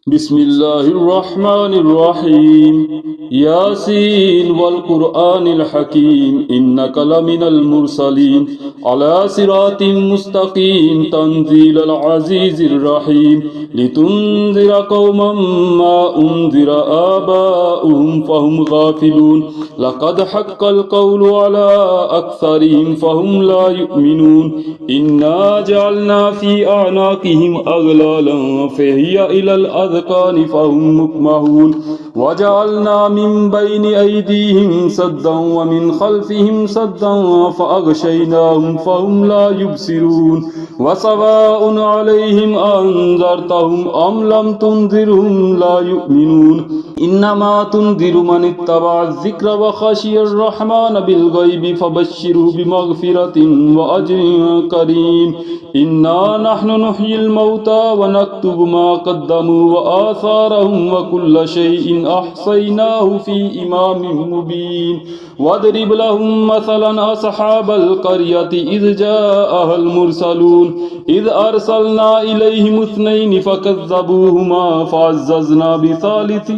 بسم الله الرحمن الرحيم ياسين والقرآن الحكيم إنك لمن المرسلين على صراط مستقيم تنزيل العزيز الرحيم لتنذر قوما ما أنذر آباؤهم فهم غافلون لقد حق القول على أكثرهم فهم لا يؤمنون إنا جعلنا في أعناقهم أغلالا فهي إلى الأذقان فهم مقمحون وجعلنا من بين أيديهم سدا ومن خلفهم سدا فأغشيناهم فهم لا يبصرون وسواء عليهم أنذرتهم أم لم تنذرهم لا يؤمنون إنما تنذر من اتبع الذكر وخشي الرحمن بالغيب فبشره بمغفرة وأجر كريم إنا نحن نحيي الموتى ونكتب ما قدموا وآثارهم وكل شيء أحصيناه في إمام مبين واضرب لهم مثلا أصحاب القرية إذ جاءها المرسلون إذ أرسلنا إليهم اثنين فكذبوهما فعززنا بثالث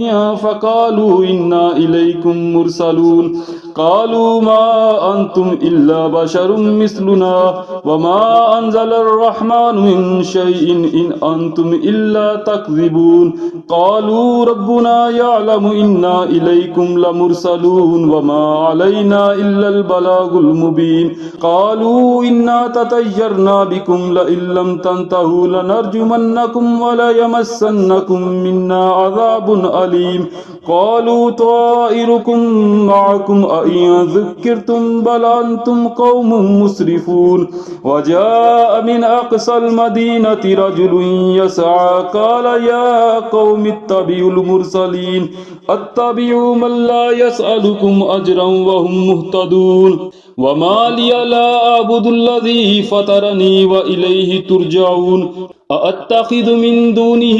فقالوا إنا إليكم مرسلون قالوا ما أنتم إلا بشر مثلنا وما أنزل الرحمن من شيء إن أنتم إلا تكذبون قالوا ربنا يعلم إنا إليكم لمرسلون وما علينا إلا البلاغ المبين قالوا إنا تطيرنا بكم لئن لم تنتهوا لنرجمنكم وليمسنكم منا عذاب أليم قالوا طائركم معكم أئن ذكرتم بل أنتم قوم مسرفون وجاء من أقصى المدينة رجل يسعى قال يا قوم اتبعوا المرسلين اتبعوا من لا يسألكم أجرا وهم مهتدون وما لي لا أعبد الذي فطرني وإليه ترجعون أأتخذ من دونه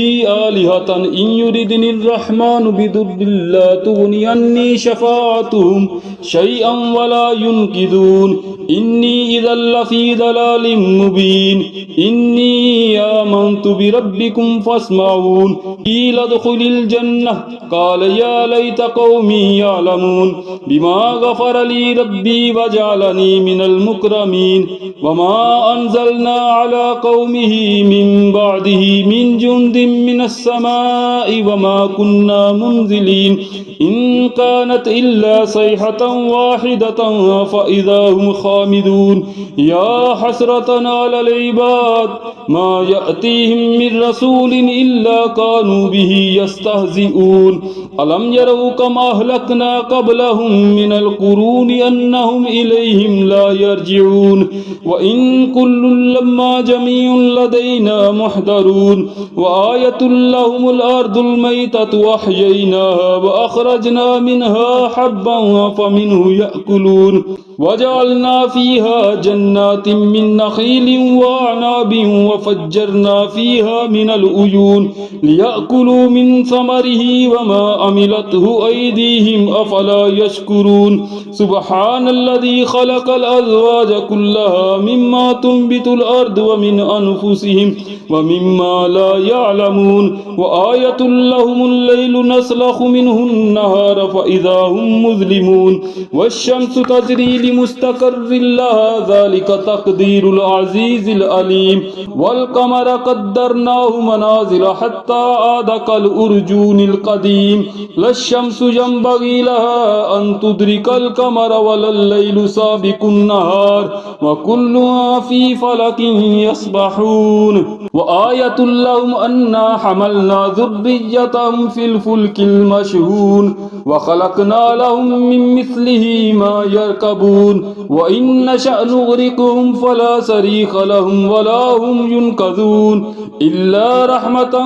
آلهة إن يردني الرحمن بضر لا تغني عني شفاعتهم شيئا ولا ينقذون إني إذا لفي ضلال مبين إني آمنت بربكم فاسمعون قيل ادخل الجنة قال يا ليت قومي يعلمون بما غفر لي ربي وجعلني من المكرمين وما أنزلنا على قومه من بعده من جند من السماء وما كنا منزلين إن كانت إلا صيحة واحدة فإذا هم خامدون يا حسرة على العباد ما يأتيهم من رسول إلا كانوا به يستهزئون ألم يروا كم أهلكنا قبلهم من القرون أنهم إليهم لا يرجعون وإن كل لما جميع لدينا محضرون وآية لهم الأرض الميتة أحييناها وأخرجنا منها حبا فمنه يأكلون وجعلنا فيها جنات من نخيل وأعناب وفجرنا فيها من العيون ليأكلوا من ثمره وما عملته أيديهم أفلا يشكرون سبحان الذي خلق الأزواج كلها مما تنبت الأرض ومن أنفسهم ومما لا يعلمون وآية لهم الليل نسلخ منه النهار فإذا هم مظلمون والشمس تجري لمستقر لها ذلك تقدير العزيز العليم والقمر قدرناه منازل حتى عاد كالأرجون القديم لا الشمس ينبغي لها أن تدرك القمر ولا الليل سابق النهار وكلها في فلك يسبحون وآية لهم أنا حملنا ذريتهم في الفلك المشحون وخلقنا لهم من مثله ما يركبون وإن نشأ نغرقهم فلا صريخ لهم ولا هم ينقذون إلا رحمة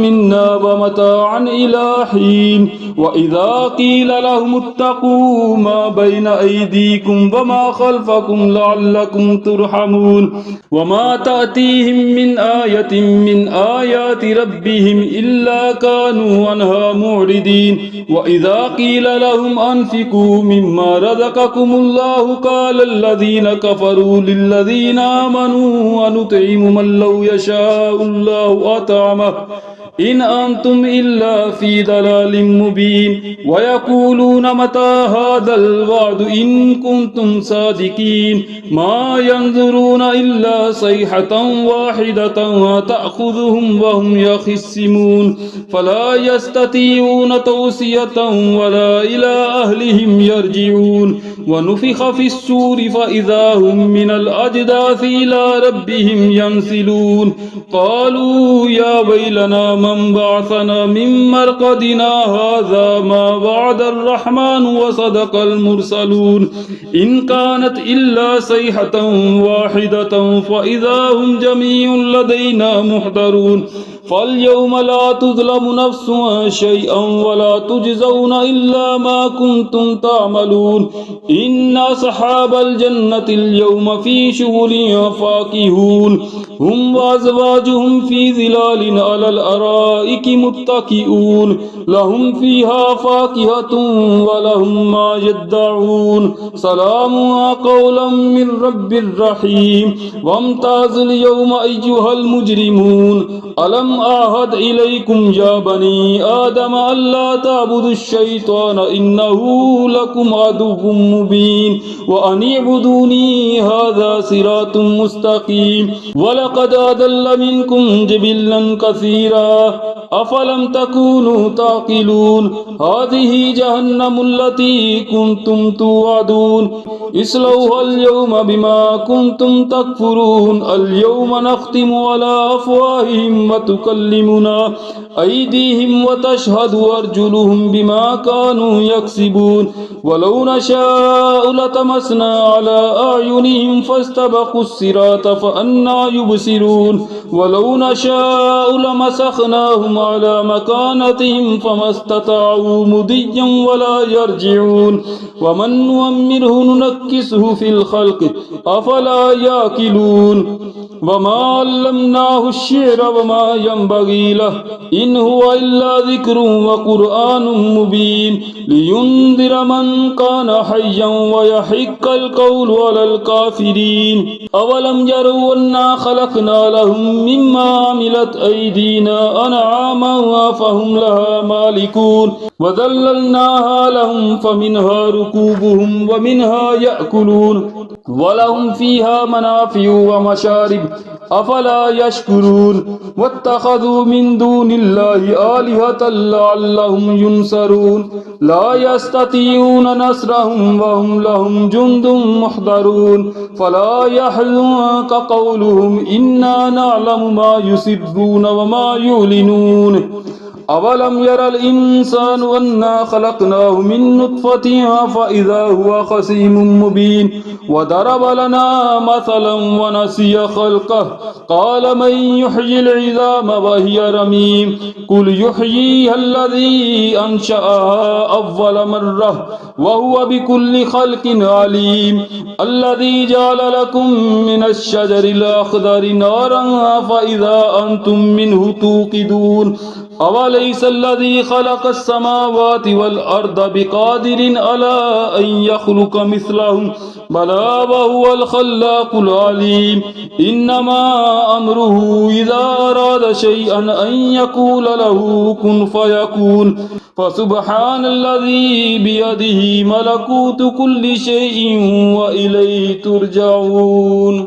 منا ومتاعا إلى حين وإذا قيل لهم اتقوا ما بين أيديكم وما خلفكم لعلكم ترحمون وما تأتيهم من آية من آيات ربهم إلا كانوا عنها معرضين وإذا قيل لهم أنفقوا مما رزقكم الله قال الذين كفروا للذين آمنوا ونطعم من لو يشاء الله أطعمه إن أنتم إلا في ضلال مبين ويقولون متى هذا الوعد إن كنتم صادقين ما ينظرون إلا صيحة واحدة تأخذهم وهم يخصمون فلا يستطيعون توصية ولا إلى أهلهم يرجعون ونفخ في السور فإذا هم من الأجداث إلى ربهم ينسلون قالوا يا ويلنا من بعثنا من مرقدنا هذا ما وعد الرحمن وصدق المرسلون إن كانت إلا صيحة واحدة فإذا هم جميع لدينا محضرون فاليوم لا تظلم نفس شيئا ولا تجزون إلا ما كنتم تعملون إن أصحاب الجنة اليوم في شغل فاكهون هم وأزواجهم في ظلال على الأرائك متكئون لهم فيها فاكهة ولهم ما يدعون سلام قولا من رب الرحيم وامتاز اليوم أيها المجرمون ألم أعهد إليكم يا بني آدم ألا تعبدوا الشيطان إنه لكم عدو مبين وأن اعبدوني هذا صراط مستقيم ولقد أضل منكم جبلا كثيرا أفلم تكونوا تعقلون هذه جهنم التي كنتم توعدون اصلوها اليوم بما كنتم تكفرون اليوم نختم على أفواههم وتكلمنا أيديهم وتشهد أرجلهم بما كانوا يكسبون ولو نشاء لطمسنا على أعينهم فاستبقوا الصراط فأنى يبصرون ولو نشاء لمسخناهم على مكانتهم فما استطاعوا مضيا ولا يرجعون ومن نؤمره ننكسه في الخلق أفلا يأكلون وما علمناه الشعر وما ينبغي له إن هو إلا ذكر وقرآن مبين لينذر من كان حيا ويحق القول على الكافرين أولم يروا أنا خلقنا لهم مما عملت أيدينا أنعاما فهم لها مالكون وذللناها لهم فمنها ركوبهم ومنها يأكلون ولهم فيها منافع ومشارب أفلا يشكرون واتخذوا من دون الله آلهة لعلهم ينصرون لا يستطيعون نصرهم وهم لهم جند محضرون فلا يحزنك قولهم إنا نعلم ما يسرون وما يعلنون أولم ير الإنسان أنا خلقناه من نطفة فإذا هو خصيم مبين وضرب لنا مثلا ونسي خلقه قال من يحيي العظام وهي رميم قل يحييها الذي أنشأها أول مرة وهو بكل خلق عليم الذي جعل لكم من الشجر الأخضر نارا فإذا أنتم منه توقدون أوليس الذي خلق السماوات والأرض بقادر على أن يخلق مثلهم بلى وهو الخلاق العليم إنما أمره إذا أراد شيئا أن يقول له كن فيكون فسبحان الذي بيده ملكوت كل شيء وإليه ترجعون